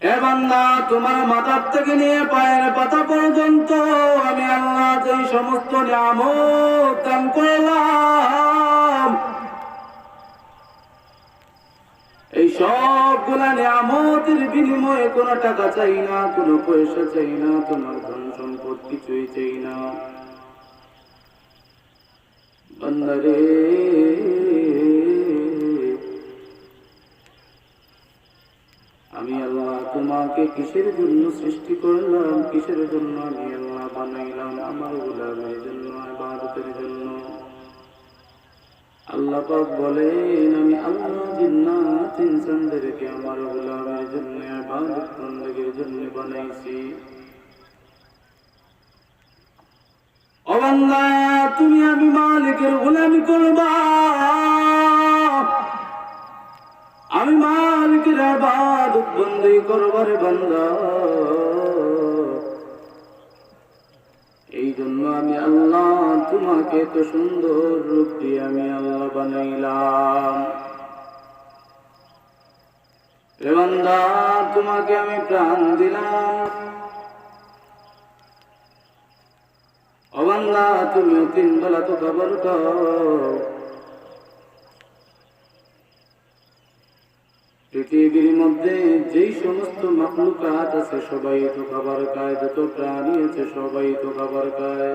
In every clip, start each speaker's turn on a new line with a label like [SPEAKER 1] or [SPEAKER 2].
[SPEAKER 1] এ বান্দা, তোমার মাথার থেকে নিয়ে পায়ের পাতা পর্যন্ত আমি আল্লাহ যে সমস্ত নিয়ামত দান করলাম, এই সবগুলা নিয়ামতের বিনিময়ে কোনো টাকা চাই না, কোনো পয়সা চাই না, তোমার ধন সম্পদ কিছুই চাই না। বান্দারে, আমি আল্লাহ তোমাকে কিসের জন্য সৃষ্টি করলাম, কিসের জন্য আমি আল্লাহ বানাইলাম? আমার গোলামের জন্য, ইবাদতের জন্য। আল্লাহ পাক বলেন, আমি আল্লাহ জিন্নাত ইনসানদেরকে আমার গোলামের জন্য, ইবাদত বন্দেগীর জন্য বানাইছি। ও বান্দা, তুমি আমি মালিকের গোলামি করবা, আমি মালিকের ইবাদত বন্দেগী করবার বান্দা। এই জন্য আমি আল্লাহ তোমাকে এত সুন্দর রূপ দিয়ে আমি আল্লাহ বানাইলাম। রে বান্দা, তোমাকে আমি প্রাণ দিলাম। ও বান্দা, তুমিও 3 বেলা তো খাবার খাও। পৃথিবীর মধ্যে যেই সমস্ত মাখলুকাত আছে সবাই তো খাবার খায়, যত প্রাণী আছে সবাই তো খাবার খায়,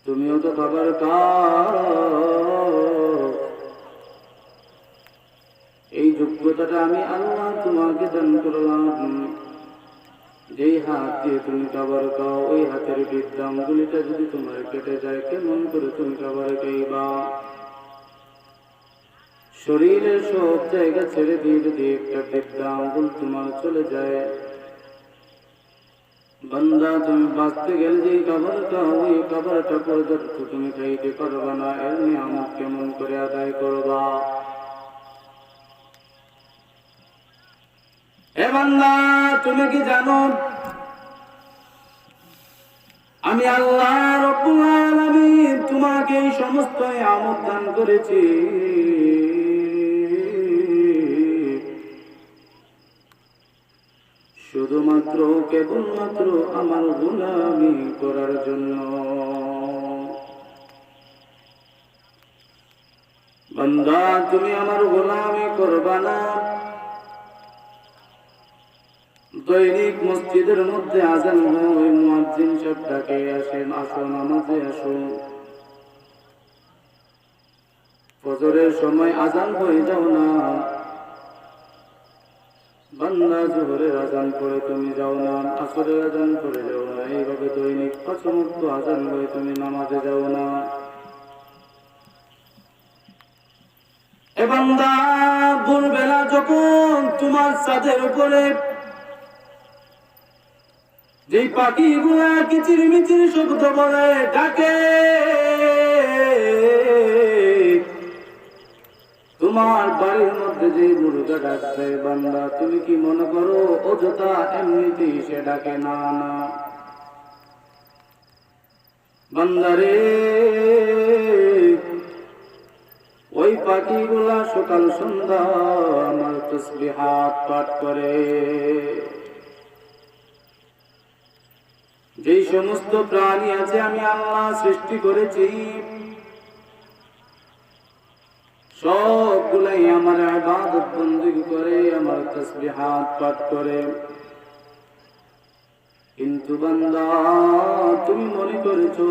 [SPEAKER 1] তুমিও তো খাবার খাও। এই যোগ্যতাটা আমি আল্লাহ তোমাকে দান করলাম। যেই হাত দিয়ে তুমি খাবার খাও, ওই হাতের বিদ্যা আঙ্গুলিটা যদি তোমার কেটে যায়, কেমন করে তুমি খাবার খাইবা? শরীরের সব জায়গা ছেড়ে দিয়ে যদি একটা বিদ্যা আঙ্গুল তোমার চলে যায়, বান্দা, তুমি বাঁচতে গেলে যেই খাবার খাও, ওই খাবারটা পর্যন্ত তুমি খাইতে পারবা না। এর নিয়ামত কেমন করে আদায় করবা? হে বান্দা, তুমি কি জানো আমি আল্লাহ রব্বুল আলামিন তোমাকে এই সমস্ত নিয়ামত দান করেছি শুধুমাত্র কেবলমাত্র আমার গোলামি করার জন্য। বান্দা, তুমি আমার গোলামি করবা না? দৈনিক মসজিদের মধ্যে আজান হয়, মুয়াজ্জিন সাহেব ডাকে, আসেন, আসো, নামাজে আসো। ফজরের সময় আজান হয়ে যাও না? বান্দা, জোহরের আজান করে তুমি যাও না, আসরের আজান করে যাও না, এইভাবে দৈনিক 5 ওয়াক্ত আজান হয়ে তুমি নামাজে যাও না? এ বান্দা, ভোরবেলা যখন তোমার ছাদের উপরে যেই পাখিগুলা কিচিরমিচির শব্দ বলে ডাকে, তোমার বাড়ির মধ্যে যে মুরগা ডাকছে, বান্দা, তুমি কি মনে করো অযথা এমনিতেই সে ডাকে? না, না বান্দারে, ওই পাখিগুলা সকাল সন্ধ্যা আমার তাসবিহাত পাঠ করে। যেই সমস্ত প্রাণী আছে আমি আল্লাহ সৃষ্টি করেছি, সবগুলাই আমার ইবাদত বন্দেগী করে, আমার তাসবিহাত পাঠ করে। কিন্তু বান্দা, তুমি মনে করেছো